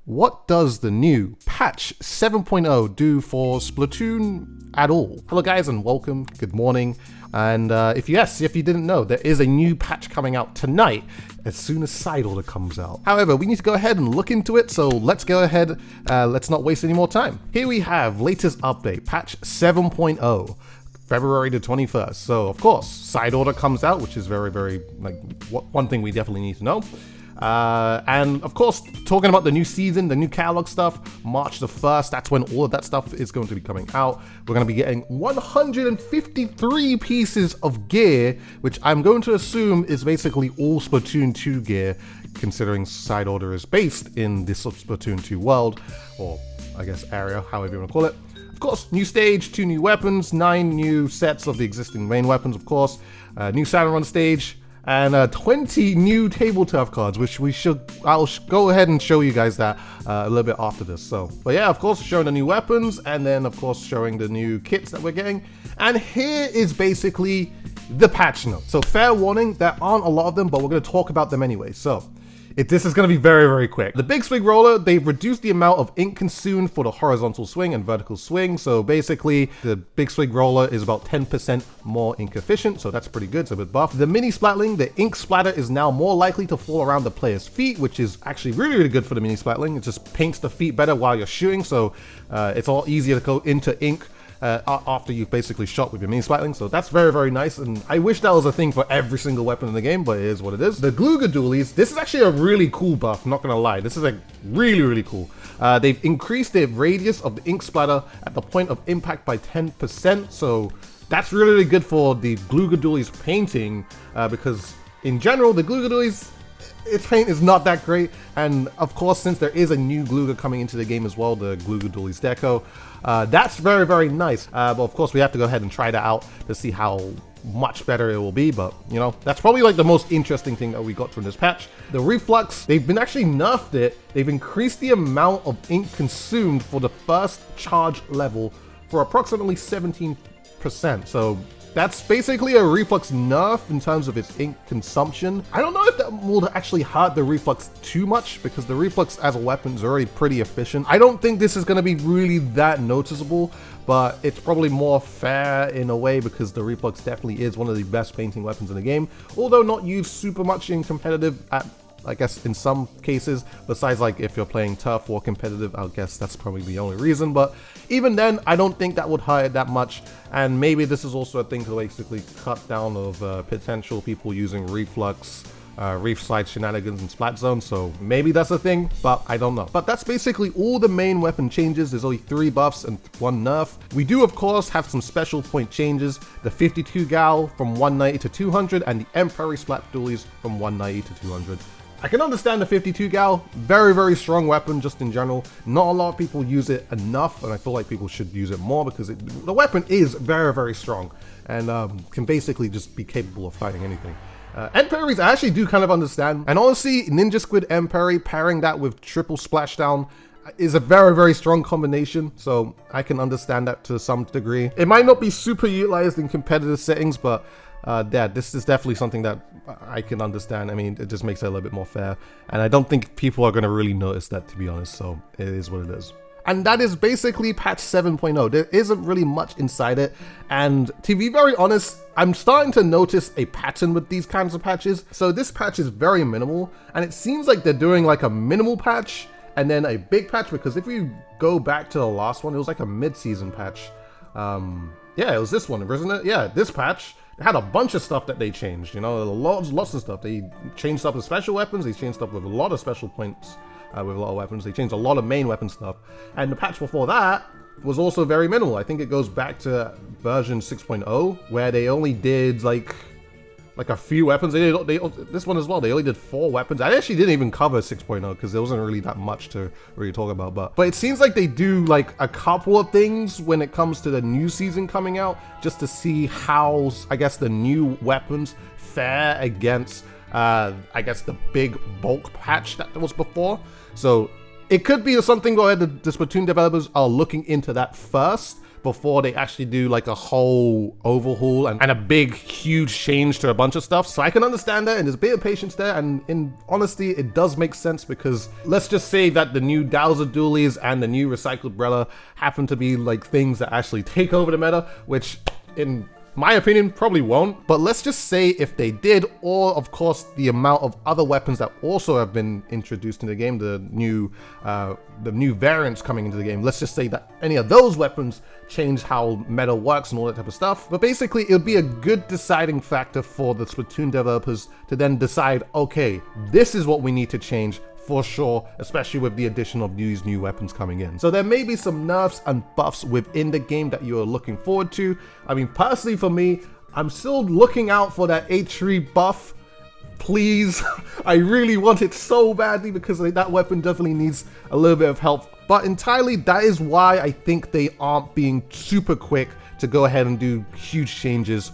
what does the new patch 7.0 do for Splatoon at all? Hello guys and welcome, good morning. And if you didn't know, there is a new patch coming out tonight as soon as Side Order comes out. However, we need to go ahead and look into it, so let's go ahead, let's not waste any more time. Here we have latest update, patch 7.0. February the 21st. So of course, Side Order comes out, which is very, one thing we definitely need to know. And of course, talking about the new season, the new catalog stuff, March the 1st, that's when all of that stuff is going to be coming out. We're going to be getting 153 pieces of gear, which I'm going to assume is basically all Splatoon 2 gear, considering Side Order is based in this Splatoon 2 world, or I guess area, however you want to call it. Of course, new stage, 2 new weapons, 9 new sets of the existing main weapons, of course, new Saturn Run stage, and 20 new table turf cards, which I'll go ahead and show you guys that a little bit after this. But yeah, of course, showing the new weapons, and then of course showing the new kits that we're getting. And here is basically the patch notes. So fair warning, there aren't a lot of them, but we're going to talk about them anyway. So this is going to be very quick. The Big Swing Roller, they've reduced the amount of ink consumed for the horizontal swing and vertical swing. So basically, the Big Swing Roller is about 10% more ink efficient, so that's pretty good, it's a bit buff. The Mini Splatling, the ink splatter is now more likely to fall around the player's feet, which is actually really good for the Mini Splatling. It just paints the feet better while you're shooting, so it's all easier to go into ink after you've basically shot with your Mini Splatling, so that's very nice, and I wish that was a thing for every single weapon in the game, but it is what it is. The Gluga Dualies, this is actually a really cool buff, not gonna lie. This is like really cool. They've increased the radius of the ink splatter at the point of impact by 10%, so that's really good for the Gluga Dualies painting, because in general, the Gluga Dualies, its paint is not that great, and of course, since there is a new Gluga coming into the game as well, the Gluga Dualies Deco, that's very nice. But of course, we have to go ahead and try that out to see how much better it will be, but you know, that's probably like the most interesting thing that we got from this patch. The Reflux, they've been actually nerfed it. They've increased the amount of ink consumed for the first charge level for approximately 17%. So that's basically a Reflux nerf in terms of its ink consumption. I don't know if that will actually hurt the Reflux too much, because the Reflux as a weapon is already pretty efficient. I don't think this is going to be really that noticeable, but it's probably more fair in a way, because the Reflux definitely is one of the best painting weapons in the game, although not used super much in competitive I guess in some cases, besides like if you're playing Turf or competitive, I guess that's probably the only reason, but even then, I don't think that would hurt it that much, and maybe this is also a thing to basically cut down of potential people using Reflux, Reef Slide shenanigans in Splat Zone, so maybe that's a thing, but I don't know. But that's basically all the main weapon changes. There's only 3 buffs and 1 nerf. We do, of course, have some special point changes. The 52 Gal from 190 to 200, and the Emperor Splat Dualies from 190 to 200. I can understand the 52 Gal, very strong weapon just in general. Not a lot of people use it enough, and I feel like people should use it more, because the weapon is very strong, and can basically just be capable of fighting anything. Emperors I actually do kind of understand, and honestly, Ninja Squid Emperor pairing that with triple splashdown is a very strong combination, so I can understand that to some degree. It might not be super utilized in competitive settings, but yeah, this is definitely something that I can understand. I mean, it just makes it a little bit more fair, and I don't think people are going to really notice that, to be honest, so it is what it is. And that is basically patch 7.0. There isn't really much inside it, and to be very honest, I'm starting to notice a pattern with these kinds of patches. So this patch is very minimal, and it seems like they're doing like a minimal patch and then a big patch, because if we go back to the last one, it was like a mid-season patch. Yeah, it was this one, wasn't it? Yeah, this patch. It had a bunch of stuff that they changed, you know, lots of stuff. They changed stuff with special weapons, they changed stuff with a lot of special points, with a lot of weapons. They changed a lot of main weapon stuff. And the patch before that was also very minimal. I think it goes back to version 6.0, where they only did like a few weapons. They this one as well, they only did 4 weapons. I actually didn't even cover 6.0 because there wasn't really that much to really talk about, but it seems like they do like a couple of things when it comes to the new season coming out, just to see how, I guess, the new weapons fare against I guess the big bulk patch that was before. So it could be something where the Splatoon developers are looking into that first before they actually do like a whole overhaul and a big, huge change to a bunch of stuff. So I can understand that, and there's a bit of patience there, and in honesty, it does make sense because let's just say that the new Dowser Dualies and the new Recycled Brella happen to be like things that actually take over the meta, which in my opinion probably won't, but let's just say if they did, or of course the amount of other weapons that also have been introduced in the game, the new variants coming into the game, let's just say that any of those weapons change how meta works and all that type of stuff. But basically it'll be a good deciding factor for the Splatoon developers to then decide, okay, this is what we need to change for sure, especially with the addition of these new weapons coming in. So there may be some nerfs and buffs within the game that you are looking forward to. I mean, personally for me, I'm still looking out for that H3 buff. Please, I really want it so badly because that weapon definitely needs a little bit of help. But entirely, that is why I think they aren't being super quick to go ahead and do huge changes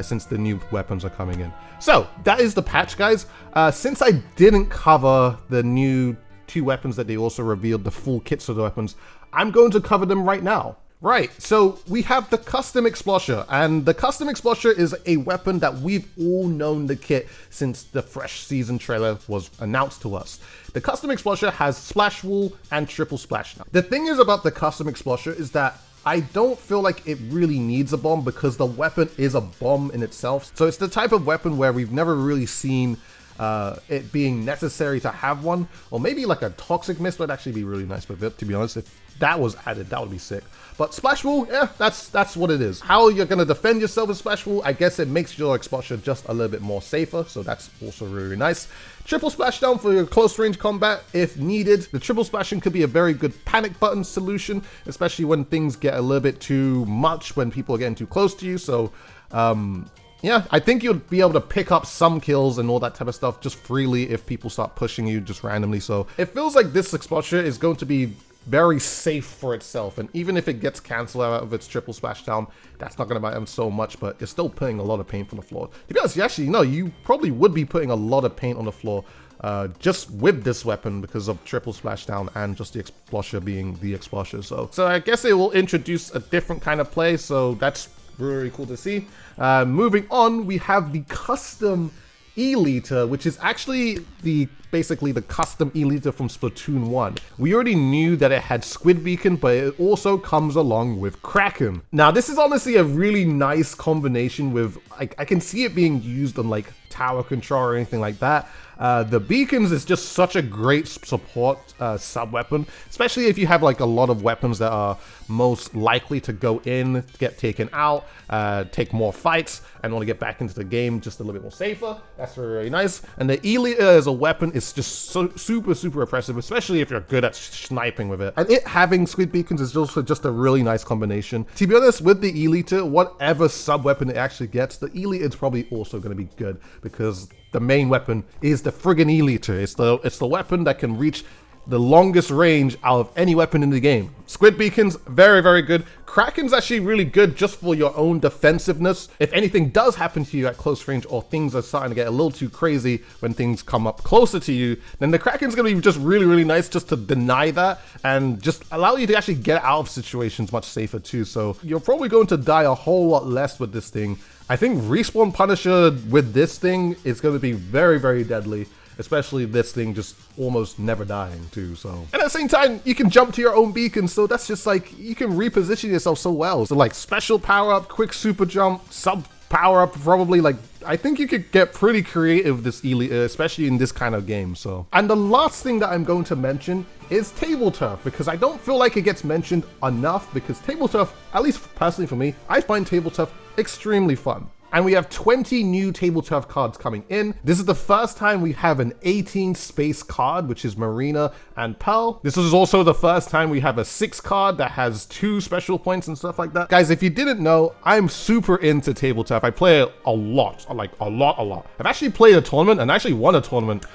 since the new weapons are coming in. So that is the patch, guys. Since I didn't cover the new 2 weapons that they also revealed, the full kits of the weapons, I'm going to cover them right now. Right, so we have the Custom Explosher, and the Custom Explosher is a weapon that we've all known the kit since the Fresh Season trailer was announced to us. The Custom Explosher has Splash Wall and Triple Splashdown. The thing is about the Custom Explosher is that I don't feel like it really needs a bomb because the weapon is a bomb in itself. So it's the type of weapon where we've never really seen it being necessary to have one, or maybe like a Toxic Mist would actually be really nice with it, to be honest. If that was added, that would be sick. But Splash Wall, yeah, that's what it is. How you're gonna defend yourself with Splash Wall, I guess it makes your exposure just a little bit more safer, so that's also really nice. Triple Splashdown for your close range combat if needed. The triple splashing could be a very good panic button solution, especially when things get a little bit too much, when people are getting too close to you. So yeah, I think you'll be able to pick up some kills and all that type of stuff just freely if people start pushing you just randomly. So it feels like this exposure is going to be very safe for itself, and even if it gets cancelled out of its triple splashdown, that's not going to matter so much, but you're still putting a lot of paint on the floor. To be honest, you probably would be putting a lot of paint on the floor just with this weapon because of triple splashdown and just the Explosure being the Explosure. So I guess it will introduce a different kind of play, so that's really cool to see. Moving on, we have the Custom E-liter, which is actually basically the custom E-liter from Splatoon 1. We already knew that it had Squid Beacon, but it also comes along with Kraken. Now, this is honestly a really nice combination with, I can see it being used on like tower control or anything like that. The beacons is just such a great support sub-weapon, especially if you have like a lot of weapons that are most likely to go in, get taken out, take more fights, and want to get back into the game just a little bit more safer. That's really, really nice. And the E-liter as a weapon is just so super oppressive, especially if you're good at sniping with it. And it having Squid Beacons is also just a really nice combination. To be honest, with the E-liter, whatever sub-weapon it actually gets, the E-liter is probably also going to be good because the main weapon is the friggin' E-liter. It's the weapon that can reach the longest range out of any weapon in the game. Squid Beacon's very good. Kraken's actually really good just for your own defensiveness. If anything does happen to you at close range, or things are starting to get a little too crazy when things come up closer to you, then the Kraken's gonna be just really nice just to deny that and just allow you to actually get out of situations much safer too. So you're probably going to die a whole lot less with this thing. I think Respawn Punisher with this thing is going to be very deadly, especially this thing just almost never dying too. So, and at the same time, you can jump to your own beacon, so that's just like, you can reposition yourself so well. So like special power up, quick super jump, sub power up, probably. Like, I think you could get pretty creative with this E-liter, especially in this kind of game. So, and the last thing that I'm going to mention is Table Turf, because I don't feel like it gets mentioned enough, because Table Turf, at least personally for me, I find Table Turf extremely fun. And we have 20 new Table Turf cards coming in. This is the first time we have an 18 space card, which is Marina and Pearl. This is also the first time we have a 6 card that has 2 special points and stuff like that. Guys, if you didn't know, I'm super into Table Turf. I play it a lot, like a lot. I've actually played a tournament and actually won a tournament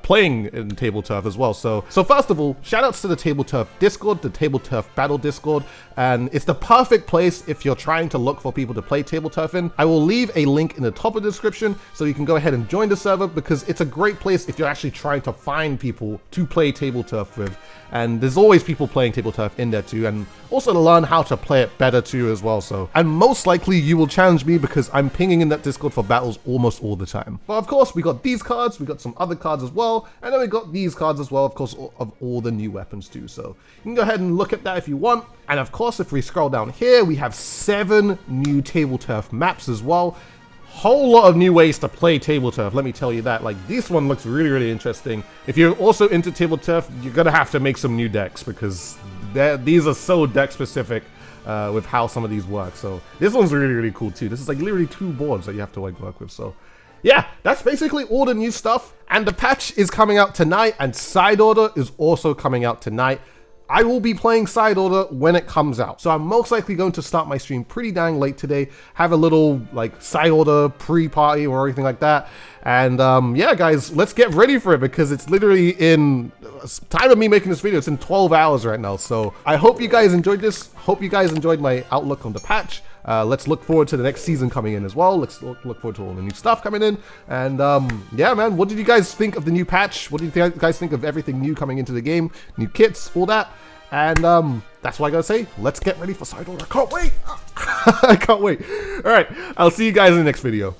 playing in Table Turf as well. So first of all, shout outs to the Table Turf Discord, the Table Turf Battle Discord. And it's the perfect place if you're trying to look for people to play Table Turf in. I will leave leave a link in the top of the description so you can go ahead and join the server, because it's a great place if you're actually trying to find people to play table turf with. And there's always people playing table turf in there too, and also to learn how to play it better too as well. So, and most likely you will challenge me because I'm pinging in that Discord for battles almost all the time. But of course, we got these cards, we got some other cards as well, and then we got these cards as well, of course, of all the new weapons too. So you can go ahead and look at that if you want. And of course, if we scroll down here, we have 7 new table turf maps as well. Whole lot of new ways to play table turf, let me tell you that. Like, this one looks really interesting. If you're also into table turf, you're gonna have to make some new decks, because these are so deck specific with how some of these work. So this one's really cool too. This is like literally 2 boards that you have to like work with. So yeah, that's basically all the new stuff. And the patch is coming out tonight, and side order is also coming out tonight. I will be playing side order when it comes out. So I'm most likely going to start my stream pretty dang late today, have a little like side order pre-party or anything like that. And yeah, guys, let's get ready for it, because it's literally in time of me making this video. It's in 12 hours right now. So I hope you guys enjoyed this. Hope you guys enjoyed my outlook on the patch. Let's look forward to the next season coming in as well. Let's look forward to all the new stuff coming in. And yeah, man, what did you guys think of the new patch? What did you guys think of everything new coming into the game? New kits, all that. And that's what I gotta say. Let's get ready for side order. I can't wait. I can't wait. All right, I'll see you guys in the next video.